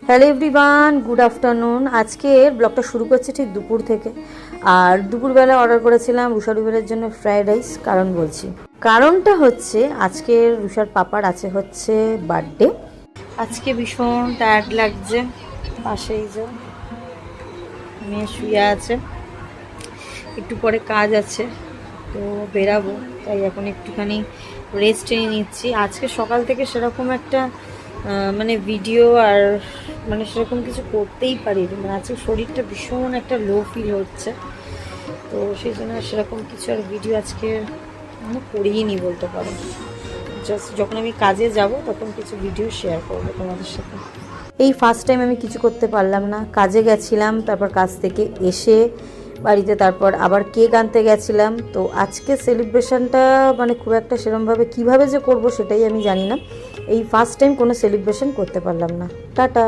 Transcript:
Hello everyone, good afternoon. আজকের ব্লগটা শুরু করছে ঠিক দুপুর থেকে। আর দুপুরবেলা অর্ডার করেছিলাম রুষা রুবেলের জন্য ফ্রায়েড রাইস। কারণটা হচ্ছে আজকের রুষার পাপার হচ্ছে বার্থডে। আজকে ভীষণ টায়ার্ড লাগছে। পাশেই যে মেয়ে শুয়ে আছে, একটু পরে কাজ আছে, তো বেরাবো, তাই এখন একটুখানি রেস্ট নিয়ে নিচ্ছি। আজকে সকাল থেকে সেরকম একটা ভিডিও আর সেরকম কিছু করতেই পারিনি। আজকে শরীরটা ভীষণ একটা লো ফিল হচ্ছে, তো সেই জন্য সেরকম কিছু আর ভিডিও আজকে করিই নি বলতে পারো। জাস্ট যখন আমি কাজে যাব তখন কিছু ভিডিও শেয়ার করবো তোমাদের সাথে। এই ফার্স্ট টাইম আমি কিছু করতে পারলাম না। কাজে গেছিলাম, তারপর কাজ থেকে এসে বাড়িতে তারপর আবার কেক আনতে গেছিলাম। তো আজকে সেলিব্রেশনটা খুব একটা সেরকমভাবে কীভাবে যে করব সেটাই আমি জানি না। এই ফার্স্ট টাইম কোনো সেলিব্রেশন করতে পারলাম না। টাটা।